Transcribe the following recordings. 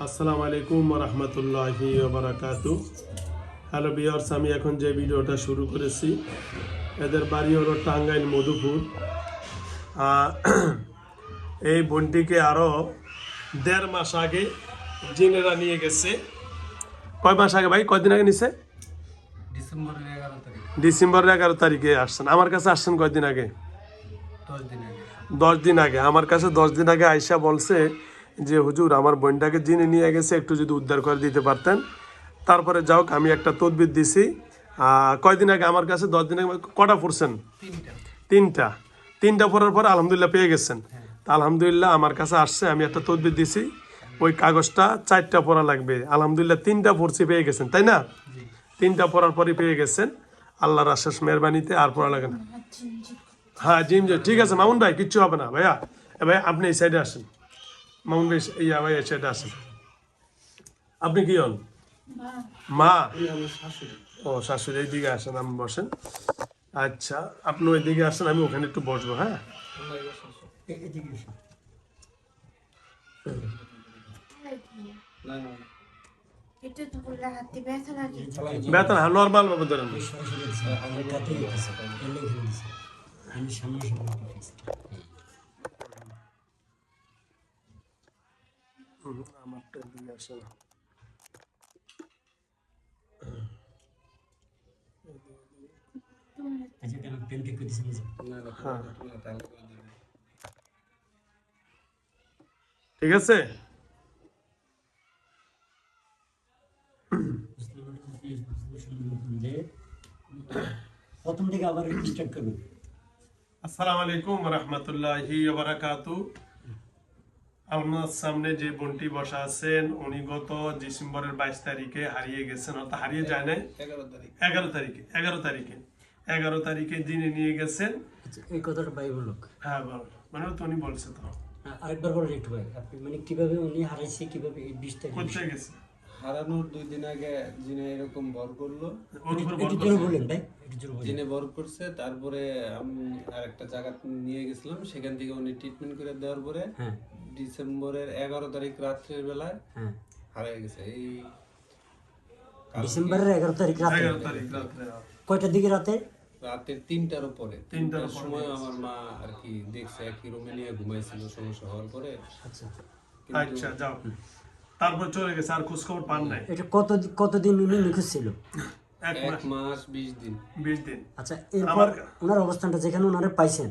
আসসালামু আলাইকুম ওয়া রাহমাতুল্লাহি ওয়া বারাকাতু। হ্যালো ভিউয়ার্স, আমি এখন যে ভিডিওটা শুরু করেছি এদের বাড়ি হলো টাঙ্গাইল মধুপুর। আহ, এই বোনটিকে আরও 1.5 মাস আগে জিনেরা নিয়ে গেছে। কয় মাস আগে ভাই, কয়দিন আগে নিছে? ডিসেম্বরের 11 তারিখে আসছেন। আমার কাছে আসছেন কয়দিন আগে? 10 দিন আগে আমার কাছে 10 দিন আগে আয়সা বলছে যে হুজুর আমার বোনটাকে জিনে নিয়ে গেছে, একটু যদি উদ্ধার করে দিতে পারতেন। তারপরে যাও, আমি একটা তদবির দিছি। কয়দিন আগে আমার কাছে 10 দিন আগে কটা পড়ছেন? তিনটা পড়ার পরে আলহামদুলিল্লাহ পেয়ে গেছেন। তা আলহামদুলিল্লাহ আমার কাছে আসছে, আমি একটা তদবির দিছি। ওই কাগজটা 4টা পড়া লাগবে। আলহামদুলিল্লাহ 3টা পড়ছি, পেয়ে গেছেন তাই না? 3টা পড়ার পরে পেয়ে গেছেন আল্লাহর আশেষ মেহরবানিতে। আর পড়া লাগে না। হ্যাঁ জিম ঠিক আছে মামুন ভাই, কিচ্ছু হবে না ভাইয়া। ভাই আপনি এই সাইডে আসেন। মামুন ভাই ভাই এই সাইডে আসেন। আপনি কি হন? মা? ও শাশুড়ি, এই দিকে আসেন, আমি বসেন। আচ্ছা আপনি ওই দিকে আসেন, আমি ওখানে একটু বসবো। হ্যাঁ বেতন হ্যাঁ নর্মাল ভাবে ধরেন। আমারটা দিকে আসে না। ঠিক আছে। প্রথম থেকে আবার স্টার্ট করুন। আসসালামু আলাইকুম ওয়া রাহমাতুল্লাহি ওয়া বারাকাতু। আপনার সামনে যে বোনটি বসা আছেন উনি গত ডিসেম্বরের 22 তারিখে হারিয়ে গেছেন, অর্থাৎ হারিয়ে যায় নাই, 11 তারিখে জিনে নিয়ে গেছেন। আচ্ছা, এই কথাটা ভাই বলুক। হ্যাঁ মানে তো উনি বলছে তো। আরেকবার বলেন একটু ভাই, আপনি মানে কিভাবে উনি হারাইছে, কিভাবে এই 20 তারিখ কোথায় গেছে? হারানোর 2 দিন আগে জিনে এরকম ভর করলো। ওর উপর একটু জোরে বলেন ভাই, একটু জোরে বলেন। জিনে ভর করছে, তারপরে আমি আর একটা জায়গা নিয়ে গেছিলাম, সেখান থেকে উনি ট্রিটমেন্ট করে দেওয়ার পরে হ্যাঁ ডিসেম্বরের 11 তারিখ রাত্রের বেলায় হ্যাঁ হারিয়ে গেছে। এই ডিসেম্বরের 11 তারিখ রাতে। 11 তারিখ রাত্রে। কয়টার দিকে রাতে? রাতের 3টার উপরে। 3টার 3টার সময় আমার মা আর কি দেখছে, একই রুমে নিয়ে ঘুমাইছিল সমস্যা হওয়ার পরে। আচ্ছা আচ্ছা যাও, তারপর চলে গেছে, আর খোঁজ খবর পান নাই। এটা কতদিন উনি নিখোঁজ ছিল? 1 মাস 20 দিন। 20 দিন। আচ্ছা, এরপর ওনার অবস্থানটা যেখানে ওনারা পাইছেন,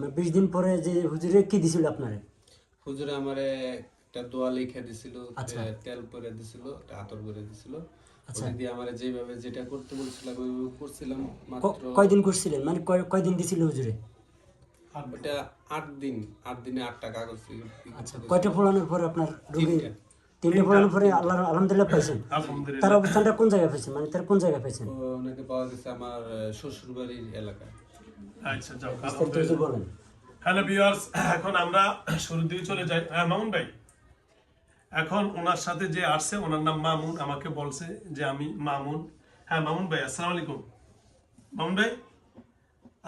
মানে 20 দিন পরে যে হুজুরে কি দিছিল আপনারে? হুজুরে আমারে একটা দোয়া লিখে দিছিল, আচ্ছা। তেল করে দিছিল, আতর করে দিছিল। আচ্ছা। ওটা দিয়ে আমারে যেভাবে যেটা করতে বলছিলাম ওইভাবে করছিলাম। মাত্র কয়দিন করছিলেন, মানে কয়দিন দিছিল হুজুরে? ওটা 8 দিন, 8 দিনে 8টা কাগজ। আচ্ছা, কয়টা ফোড়ানোর পরে আপনার রোগী? 3টে 3টা। ফোড়ানোর পরে আল্লাহ আলহামদুলিল্লাহ পাইছেন। আলহামদুলিল্লাহ। তার অবস্থানটা কোন জায়গায় পাইছেন, মানে তার কোন জায়গায় পাইছেন? ওনাকে পাওয়া গেছে আমার শ্বশুর বাড়ির এলাকায়। আচ্ছা যাও, বিস্তারিত একটু বলেন। হ্যালো ভিউয়ার্স, এখন আমরা শুরুর দিকে চলে যাই। হ্যাঁ মামুন ভাই, এখন ওনার সাথে যে আসছে ওনার নাম মামুন, আমাকে বলছে যে আমি মামুন। হ্যাঁ মামুন ভাই আসসালামু আলাইকুম। মামুন ভাই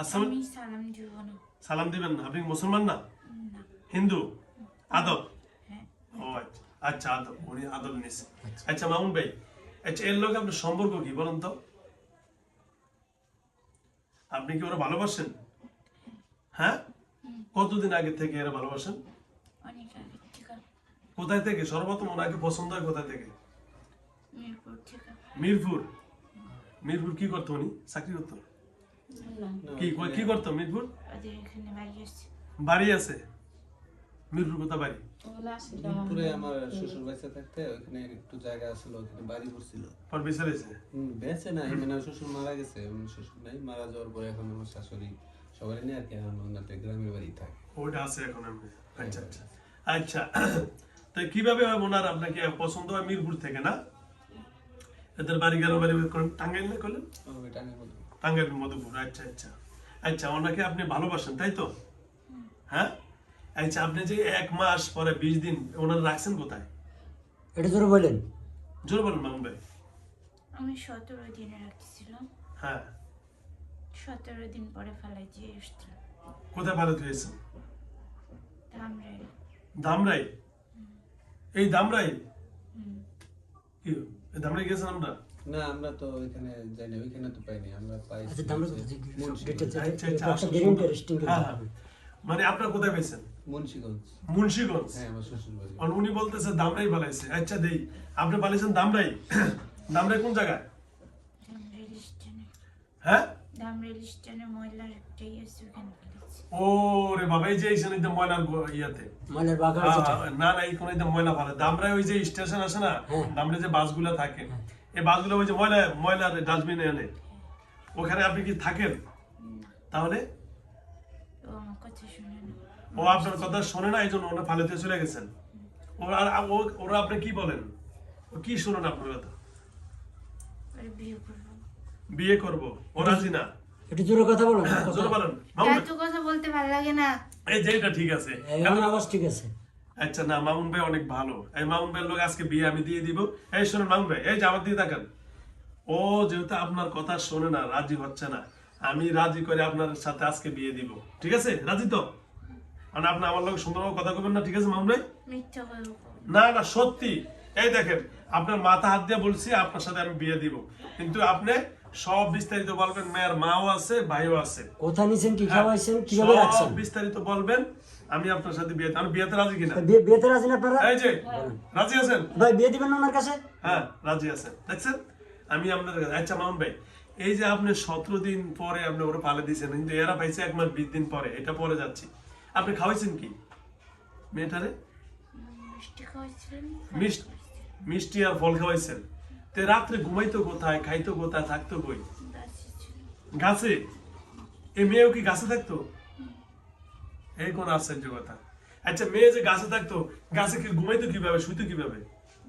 আসসালাম। আমি সালাম দিব না। সালাম দিবেন না? আপনি মুসলমান না? হিন্দু? আদব? হ্যাঁ। ও আচ্ছা আচ্ছা, আদব, উনি আদব নিছে। আচ্ছা মামুন ভাই, আচ্ছা এর লোক আপনার সম্পর্ক কি বলেন তো? আপনি কি ওরা ভালোবাসেন? হ্যাঁ, কতদিন আগে থেকে এরা ভালোবাসেন? অনেক আগে থেকে। কোথায় থেকে সর্বপ্রথম ওনাকে পছন্দ হয় কোথায় থেকে? মিরপুর থেকে। মিরপুর? মিরপুর কি করতো উনি? চাকরি করতো? কি করতো মিরপুর? ওদের এখানে বাড়ি আসছে। বাড়ি আছে মিরপুর? কোথায় বাড়ি? মিরপুরে আমার শ্বশুর বাড়িতে থাকতে ওখানে একটু জায়গা ছিল, ওখানে বাড়ি করছিল। পর বিচারেছে? বেঁচে নাই, মানে আমার শ্বশুর মারা গেছে, আমার শ্বশুর নাই, মারা যাওয়ার পরে এখন আমার শাশুড়ি সবাই নিয়ে আর কি আমাদের গ্রামের বাড়ি থাকে। ওইটা আছে এখন আমি। আচ্ছা আচ্ছা আচ্ছা। তাই কিভাবে হয় ওনার আপনাকে পছন্দ হয়? মিরপুর থেকে না? এদের বাড়ি গেল বাড়ি টাঙ্গাইল না করলেন? টাঙ্গাইল মধুপুর। আচ্ছা আচ্ছা আচ্ছা, ওনাকে আপনি ভালোবাসেন তাই তো? হ্যাঁ আচ্ছা, আপনি যে 1 মাস পরে 20 দিন ওনারা রাখছেন কোথায়? এটা জোরে বলেন। জোর বলেন মামুন ভাই। আমি 17 দিনে রাখছিলাম। হ্যাঁ, 17 দিন পরে ফেলাই দিয়ে এসছিলাম। কোথায় ভালো হয়েছেন? ধামরাই। ধামরাই? এই ধামরাই? কি দামড়াই গেছেন আমরা? না আমরা তো ওইখানে যাই না, ওইখানে তো পাইনি, আমরা পাইছি আচ্ছা দামরা হচ্ছে ডিটেইলস আচ্ছা, আচ্ছা, একটা আসুন, গ্যারান্টি সুন্দর। রেস্টিং হ্যাঁ, হ্যাঁ। মানে আপনার কোথায় পেয়েছেন? মুন্সিগঞ্জ। মুন্সিগঞ্জ। হ্যাঁ আমার শ্বশুর বাড়ি। আর উনি বলতেছে দামরাই পালাইছে। আচ্ছা দেই, আপনি পালাইছেন দামরাই? দামরাই কোন জায়গায়? রেল স্টেশনে হ্যাঁ? রেল স্টেশনে ময়লার একটাই আছে, ওখানে ফেলেছি। ও রে বাবা, এই যে এইখানে একদম ময়লার ইয়াতে। মালের বাগান যেটা না না, এই কোন একদম ময়লা ফালে দামরাই, ওই যে স্টেশন আছে না, দামরাই যে বাসগুলো থাকে, এই বাসগুলো ওই যে ময়লার ডাস্টবিনে এনে ওখানে আপনি কি থাকেন? তাহলে ও আমার কথা শুনে না। ও আপনার কথা শোনে না, এই জন্য ওরা ফালেতে চলে গেছেন। ওরা আপনি কি বলেন? ও কি শোনেন আপনার কথা? ওরে বিয়ে করবো। বিয়ে করব, ও রাজি না? একটু জোরে কথা বলো না জোরে বলেন মামুন ভাই। এত কথা বলতে ভালো লাগে না। এই যে এটা ঠিক আছে। এখন আওয়াজ ঠিক আছে আচ্ছা না, মামুন ভাই অনেক ভালো। এই মামুন ভাইয়ের লোক আজকে বিয়ে আমি দিয়ে দিব। এই শোনেন মামুন ভাই, এই যে আমার দিয়ে থাকেন। ও যেহেতু আপনার কথা শোনে না, রাজি হচ্ছে না, আমি রাজি করে আপনার সাথে আজকে বিয়ে দিব। ঠিক আছে? রাজি তো? মানে আপনি আমার লোক সুন্দরভাবে কথা বলবেন না? ঠিক আছে মামুন ভাই? মিথ্যা করবো। না না, সত্যি। এই দেখেন, আপনার মাথা হাত দিয়ে বলছি আপনার সাথে আমি বিয়ে দিব, কিন্তু আপনি সব বিস্তারিত বলবেন। মেয়ের মাও আছে, ভাইও আছে। কোথা নিছেন কি খাওয়াইছেন কিভাবে সব রাখছেন বিস্তারিত বলবেন। আমি আপনার সাথে বিয়ে, আমি বিয়েতে রাজি কিনা? বিয়েতে রাজি না আপনারা এই যে রাজি আছেন? ভাই বিয়ে দিবেন না ওনার কাছে হ্যাঁ রাজি আছেন, দেখছেন? আমি আপনার কাছে, আচ্ছা মামুন ভাই, এই যে আপনি 17 দিন পরে আপনি ওরা পালে দিয়েছেন, কিন্তু এরা পাইছে 1 মাস 20 দিন পরে, এটা পরে যাচ্ছি। আপনি খাওয়াইছেন কি মেয়েটারে? মিষ্টি খাওয়াইছিলেন। মিষ্টি আর ফল খাওয়াইছেন। তে রাত্রে ঘুমাইতো কোথায়, খাইতো কোথায়, থাকতো কই? গাছে ছিল। গাছে? এই মেয়েও কি গাছে থাকতো? এই কোন আশ্চর্য কথা। আচ্ছা মেয়ে যে গাছে থাকতো, গাছে কি ঘুমাইতো কিভাবে, শুইতো কিভাবে?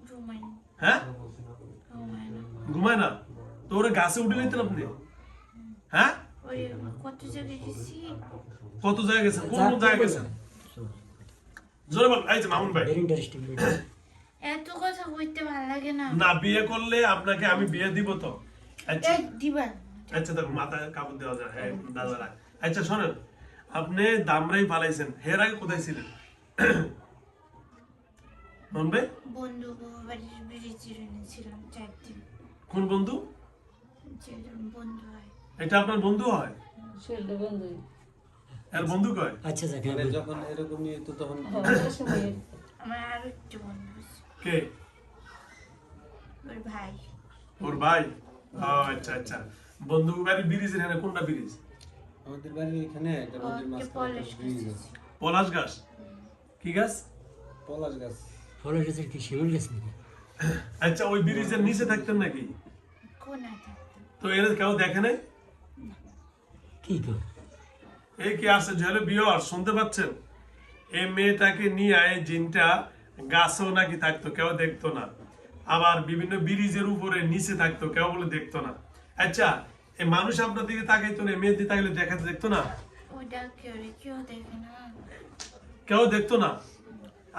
ঘুমাই না। হ্যাঁ, ঘুমাই না। ঘুমায় না তো? ওরা গাছে উঠে নিতেন আপনি? হ্যাঁ, ওই কত জায়গায় গেছি। কত জায়গায় গেছেন? কোন কোন জায়গায় গেছেন? জোরে বল। এই যে মামুন ভাই, ভেরি ইন্টারেস্টিং এত কথা বলতে ভালো লাগে না। না বিয়ে করলে আপনাকে আমি বিয়ে দিব তো। আচ্ছা এই দিবা। আচ্ছা, দেখো মাথায় কাপড় দেওয়া যায়। হ্যাঁ দাদারা, আচ্ছা শোনেন, আপনি দামরাই পালাইছেন, এর আগে কোথায় ছিলেন মামুন ভাই? বন্ধু বাড়ির ব্রিজে এনেছিলাম 4 দিন। কোন বন্ধু? যে বন্ধু হয়। এটা আপনার বন্ধু হয়? এর বন্ধু কয়? আচ্ছা যাক মানে যখন এরকমই তো তখন আমার আরো একটা বন্ধু আছে, কে? ওর ভাই। ওর ভাই? ও আচ্ছা আচ্ছা। বন্ধু বাড়ি ব্রিজের এখানে কোনটা ব্রিজ? আমাদের বাড়ির এখানে একটা নদীর ওকে মাঝখানে পলাশ একটা ব্রিজ গাছ আছে। আছে। পলাশ গাছ? কি গাছ? পলাশ গাছ। ফলের গাছের কি শিমুল গাছ নাকি আচ্ছা, ওই ব্রিজের নিচে থাকতেন নাকি? কোনায় থাকতাম। তো এর কেউ দেখে নাই? কি তো এই কি আছে যে হলো বিয়র, শুনতে পাচ্ছেন? এই মেয়েটাকে নিয়ে এই জিনটা গাছেও নাকি থাকতো, কেউ দেখতো না। আবার বিভিন্ন ব্রিজের উপরে নিচে থাকতো, কেউ বলে দেখতো না। আচ্ছা, এই মানুষ আপনার দিকে তাকাইতো না, মেয়ের দিকে তাকাইলে দেখাতে দেখতো না? ওটা কেউ দেখে না। কেউ দেখতো না?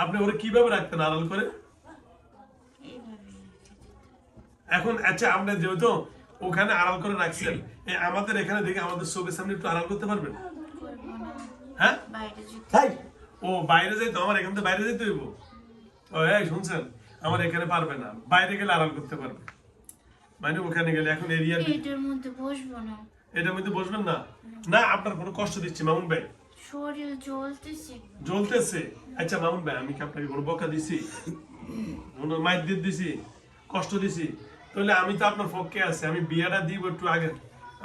আপনি ওরা কিভাবে রাখতেন আড়াল করে? এইভাবে এখন আচ্ছা, আমরা যেহেতু ওখানে আড়াল করে রাখছেন, এই আমাদের এখানে দেখে আমাদের চোখের সামনে একটু আড়াল করতে পারবেন? করবো না। হ্যাঁ? বাইরে যেতে তাই ও বাইরে যাইতো, আমার এখান থেকে বাইরে যাইতে হইব? ও এই শুনছেন, আমার এখানে পারবে না, বাইরে গেলে আড়াল করতে পারবে। মানে ওখানে গেলে এখন এরিয়ার এটার মধ্যে বসবো না। এটার মধ্যে বসবেন না? না আপনার কোনো কষ্ট দিচ্ছি মামুন ভাই? শরীর জ্বলতেছে। জ্বলতেছে? আচ্ছা মামুন ভাই, আমি কি আপনাকে কোনো বকা দিছি, কোনো মাইর দিয়ে দিছি, কষ্ট দিছি? তাহলে আমি তো আপনার পক্ষে আছি, আমি বিয়েটা দিব একটু আগে,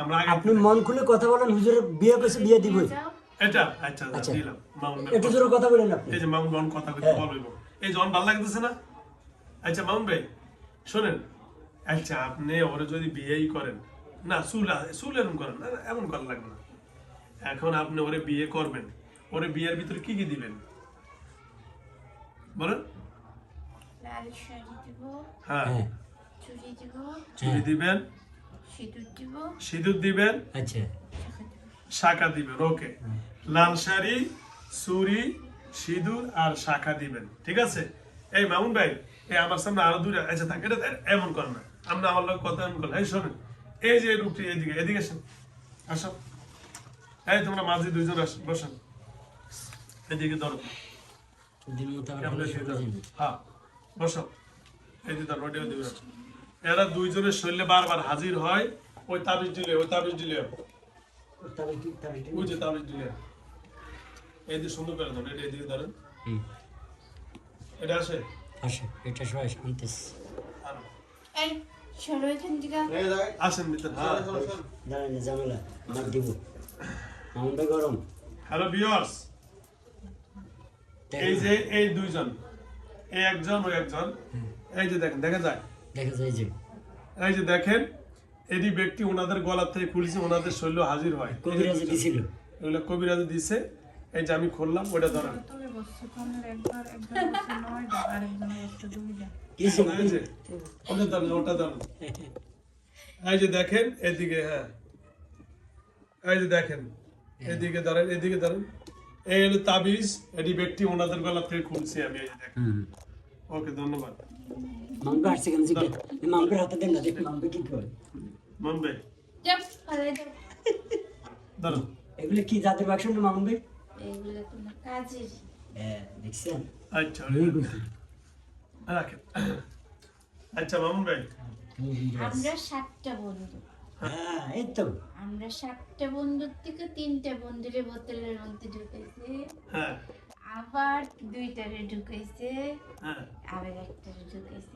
আমরা আগে। আপনি মন খুলে কথা বলেন হুজুরের বিয়ে কইছে বিয়ে দিবই যাও। এটা আচ্ছা আচ্ছা। দিলাম মামুন ভাই। একটু জোরে কথা বলেন আপনি এই যে মামুন ভাই কথা কইতে বলবো, এই জন ভালো লাগতেছে না? আচ্ছা মামুন ভাই শোনেন, আচ্ছা আপনি ওরে যদি বিয়েই করেন না, চুল এরকম করেন না, এমন করা লাগবে না। এখন আপনি ওরে বিয়ে করবেন, ওরে বিয়ের ভিতরে কি কি দিবেন বলেন? লাল শাড়ি দিব, হ্যাঁ, হ্যাঁ চুড়ি দিব, চুড়ি দিবেন, সিঁদুর দিব, সিঁদুর দিবেন, আচ্ছা শাখা দিব। শাখা দিবেন। ওকে, লাল শাড়ি, চুড়ি, সিঁদুর আর শাখা দিবেন। ঠিক আছে? এই মামুন ভাই, এই আমার সামনে আরো দুইটা আচ্ছা থাকে, এটা এমন করেন না, আমরা আমার লোক কথা এমন করলাম। এই শোনেন, এই যে রূপটি এদিকে এদিকে আসেন, আসো। এই তোমরা মাঝে দুইজন বসেন, এদিকে ধরো। দিন মতো আবার ক্যামেরা ভালো দিয়ে শুরু ধরো। যাবে হ্যাঁ বসো। এই যে তার ওটাও দিবেন। এরা দুইজনের শরীরে বারবার হাজির হয়, ওই তাবিজ দিলে ওই তাবিজ দিলে ওই যে তাবিজ দিলে এই যে সুন্দর করে ধরেন, এটা এদিকে ধরেন, এটা আসে আসে এটা সবাই শান্তিস আর এই সরো এখান থেকে। আসেন ভিতরে। হ্যাঁ, দাঁড়ান না ঝামেলা আমার দিব আমাদের গরম হ্যালো ভিউয়ার্স, এই যে এই দুইজন, এই একজন ওই একজন, এই যে দেখেন, দেখা যায়, দেখা যায় যে এই যে দেখেন, এটি ব্যক্তি ওনাদের গলার থেকে খুলছে, ওনাদের শরীর হাজির হয়। কবিরাজ দিছিল এগুলো কবিরাজ দিছে, এই যে আমি খুললাম, ওটা ধরেন, তবে বসছে কোনের একবার একবার বসছে 9টা আর একজন বসছে 2টা। কিছু এই যে ওটা ধরেন, ওটা ধরেন, এই যে দেখেন এদিকে, হ্যাঁ এই যে দেখেন এদিকে ধরেন, এদিকে ধরেন, এই হলো তাবিজ, এটি ব্যক্তি ওনাদের গলার থেকে খুলছে আমি, এই যে দেখেন। ওকে, ধন্যবাদ। মামকে আসছে কেন জিজ্ঞেস মামকের হাতে দেন না দেখ মামকে কি করে মানবে, যাও ফালাই দাও। ধরুন, এগুলো কি জাতের বাক্স না মামবে এইগুলো তোমার কাজের। দেখছেন আচ্ছা রাখেন। আচ্ছা মামুন ভাই, আমরা 7টা বন্ধু, হ্যাঁ এই তো আমরা 7টা বন্ধুর থেকে 3টা বন্ধুরে বোতলের মধ্যে ঢুকাইছে, হ্যাঁ আবার 2টারে ঢুকাইছে, হ্যাঁ আবার 1টারে ঢুকাইছে।